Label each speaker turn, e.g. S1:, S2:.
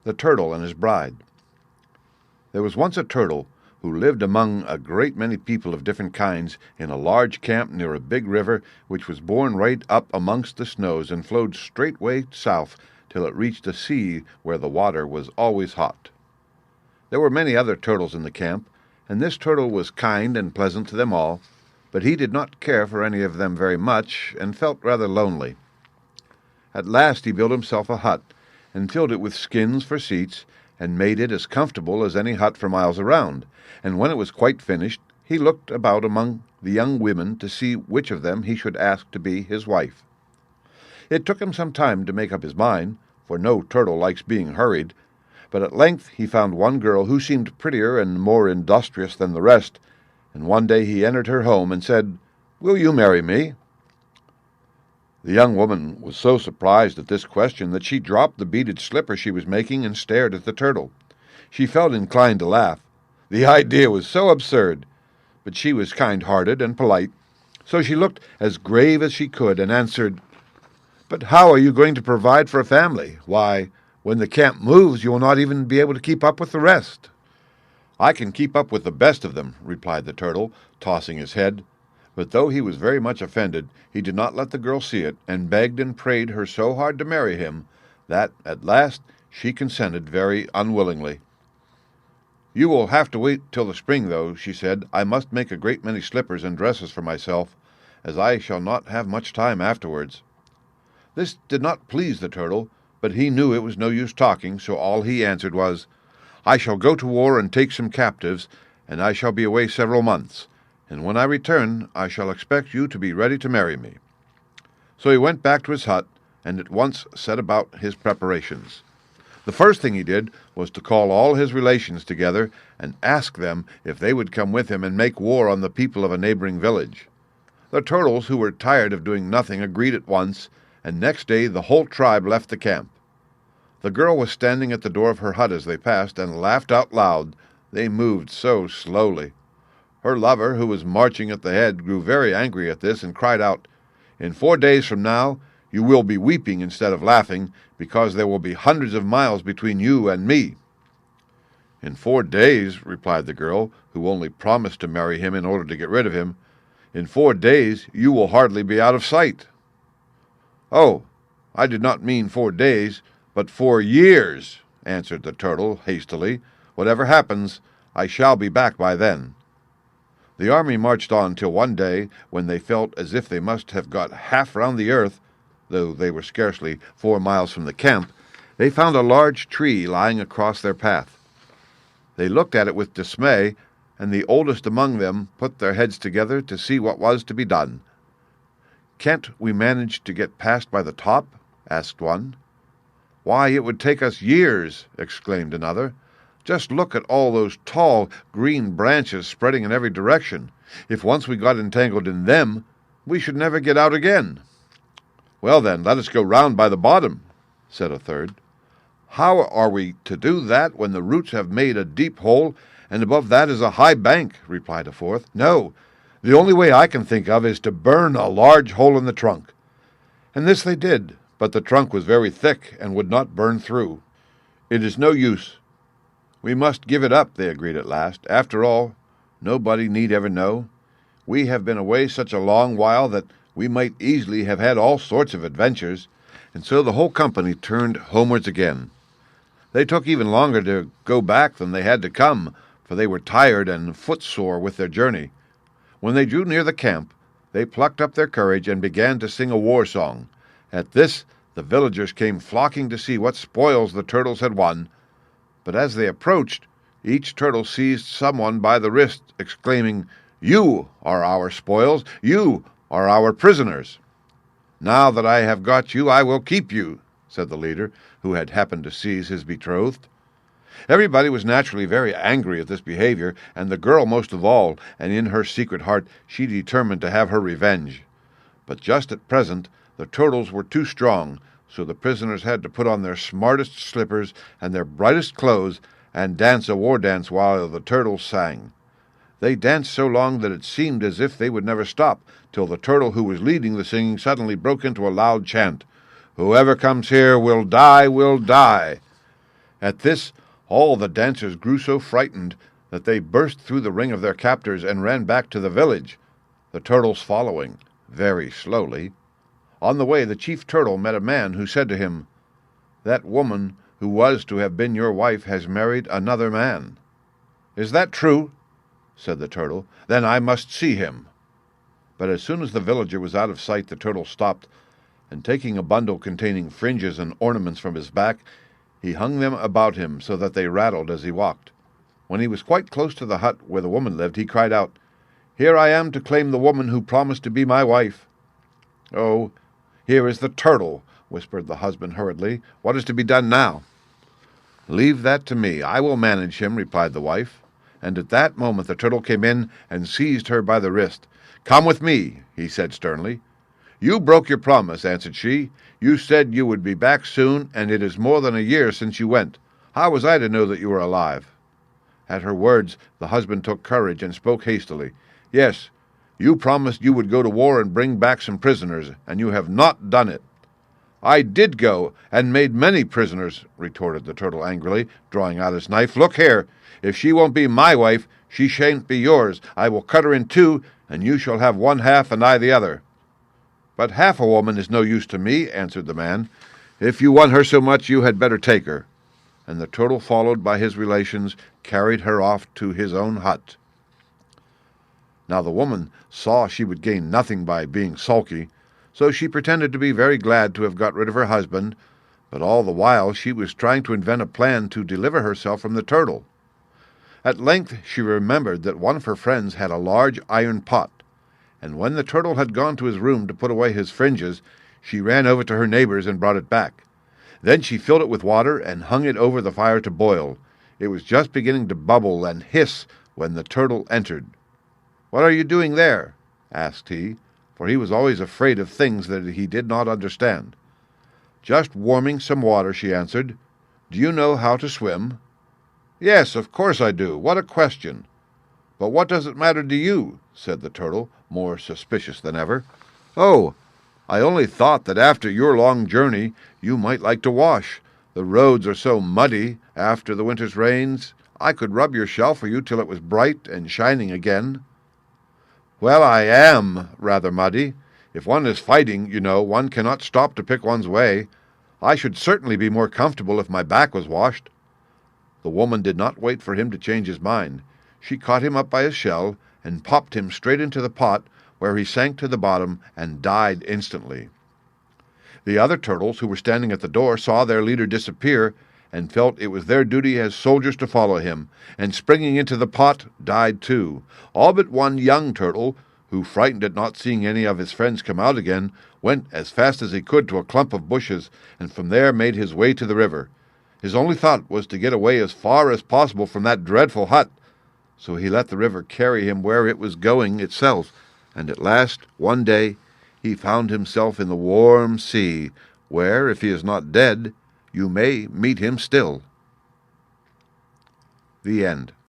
S1: The Turtle and His Bride. There was once a turtle who lived among a great many people of different kinds in a large camp near a big river which was born right up amongst the snows and flowed straightway south till it reached a sea where the water was always hot. There were many other turtles in the camp, and this turtle was kind and pleasant to them all, but he did not care for any of them very much and felt rather lonely. At last he built himself a hut and filled it with skins for seats, and made it as comfortable as any hut for miles around, and when it was quite finished, he looked about among the young women to see which of them he should ask to be his wife. It took him some time to make up his mind, for no turtle likes being hurried, but at length he found one girl who seemed prettier and more industrious than the rest, and one day he entered her home and said, "Will you marry me?" The young woman was so surprised at this question that she dropped the beaded slipper she was making and stared at the turtle. She felt inclined to laugh. The idea was so absurd, but she was kind-hearted and polite, so she looked as grave as she could and answered, "But how are you going to provide for a family? Why, when the camp moves, you will not even be able to keep up with the rest." "I can keep up with the best of them," replied the turtle, tossing his head. But though he was very much offended, he did not let the girl see it, and begged and prayed her so hard to marry him that, at last, she consented very unwillingly. "You will have to wait till the spring, though," she said. "I must make a great many slippers and dresses for myself, as I shall not have much time afterwards." This did not please the turtle, but he knew it was no use talking, so all he answered was, "I shall go to war and take some captives, and I shall be away several months, and when I return I shall expect you to be ready to marry me." So he went back to his hut and at once set about his preparations. The first thing he did was to call all his relations together and ask them if they would come with him and make war on the people of a neighboring village. The turtles, who were tired of doing nothing, agreed at once, and next day the whole tribe left the camp. The girl was standing at the door of her hut as they passed and laughed out loud. They moved so slowly. Her lover, who was marching at the head, grew very angry at this and cried out, "In 4 days from now you will be weeping instead of laughing, because there will be hundreds of miles between you and me." "In 4 days," replied the girl, who only promised to marry him in order to get rid of him, "in 4 days you will hardly be out of sight." "Oh, I did not mean 4 days, but 4 years," answered the turtle hastily. "Whatever happens, I shall be back by then." The army marched on till one day, when they felt as if they must have got half round the earth, though they were scarcely 4 miles from the camp, they found a large tree lying across their path. They looked at it with dismay, and the oldest among them put their heads together to see what was to be done. "Can't we manage to get past by the top?" asked one. "Why, it would take us years," exclaimed another. "Just look at all those tall, green branches spreading in every direction. If once we got entangled in them, we should never get out again." "Well, then, let us go round by the bottom," said a third. "How are we to do that when the roots have made a deep hole, and above that is a high bank?" replied a fourth. "No, the only way I can think of is to burn a large hole in the trunk." And this they did, but the trunk was very thick and would not burn through. "It is no use. We must give it up," they agreed at last. "After all, nobody need ever know. We have been away such a long while that we might easily have had all sorts of adventures." And so the whole company turned homewards again. They took even longer to go back than they had to come, for they were tired and footsore with their journey. When they drew near the camp, they plucked up their courage and began to sing a war song. At this, the villagers came flocking to see what spoils the turtles had won. But as they approached, each turtle seized someone by the wrist, exclaiming, "You are our spoils! You are our prisoners!" "Now that I have got you, I will keep you," said the leader, who had happened to seize his betrothed. Everybody was naturally very angry at this behavior, and the girl most of all, and in her secret heart she determined to have her revenge. But just at present the turtles were too strong, so the prisoners had to put on their smartest slippers and their brightest clothes and dance a war dance while the turtles sang. They danced so long that it seemed as if they would never stop, till the turtle who was leading the singing suddenly broke into a loud chant, "Whoever comes here will die, will die." At this, all the dancers grew so frightened that they burst through the ring of their captors and ran back to the village, the turtles following, very slowly. On the way, the chief turtle met a man who said to him, "That woman who was to have been your wife has married another man." "Is that true?" said the turtle. "Then I must see him." But as soon as the villager was out of sight, the turtle stopped, and taking a bundle containing fringes and ornaments from his back, he hung them about him so that they rattled as he walked. When he was quite close to the hut where the woman lived, he cried out, "Here I am to claim the woman who promised to be my wife." "Oh, here is the turtle," whispered the husband hurriedly. "What is to be done now?" "Leave that to me. I will manage him," replied the wife. And at that moment the turtle came in and seized her by the wrist. "Come with me," he said sternly. "You broke your promise," answered she. "You said you would be back soon, and it is more than a year since you went. How was I to know that you were alive?" At her words, the husband took courage and spoke hastily. "Yes, you promised you would go to war and bring back some prisoners, and you have not done it." "I did go, and made many prisoners," retorted the turtle angrily, drawing out his knife. "Look here, if she won't be my wife, she shan't be yours. I will cut her in two, and you shall have one half and I the other." "But half a woman is no use to me," answered the man. "If you want her so much, you had better take her." And the turtle, followed by his relations, carried her off to his own hut. Now the woman saw she would gain nothing by being sulky, so she pretended to be very glad to have got rid of her husband, but all the while she was trying to invent a plan to deliver herself from the turtle. At length she remembered that one of her friends had a large iron pot, and when the turtle had gone to his room to put away his fringes, she ran over to her neighbor's and brought it back. Then she filled it with water and hung it over the fire to boil. It was just beginning to bubble and hiss when the turtle entered. "What are you doing there?" asked he, for he was always afraid of things that he did not understand. "Just warming some water," she answered. "Do you know how to swim?" "Yes, of course I do. What a question!" "But what does it matter to you?" said the turtle, more suspicious than ever. "Oh, I only thought that after your long journey you might like to wash. The roads are so muddy after the winter's rains. I could rub your shell for you till it was bright and shining again." "Well, I am rather muddy. If one is fighting, you know, one cannot stop to pick one's way. I should certainly be more comfortable if my back was washed." The woman did not wait for him to change his mind. She caught him up by his shell and popped him straight into the pot, where he sank to the bottom and died instantly. The other turtles, who were standing at the door, saw their leader disappear, and felt it was their duty as soldiers to follow him, and springing into the pot, died too. All but one young turtle, who, frightened at not seeing any of his friends come out again, went as fast as he could to a clump of bushes, and from there made his way to the river. His only thought was to get away as far as possible from that dreadful hut, so he let the river carry him where it was going itself, and at last, one day, he found himself in the warm sea, where, if he is not dead, you may meet him still. The end.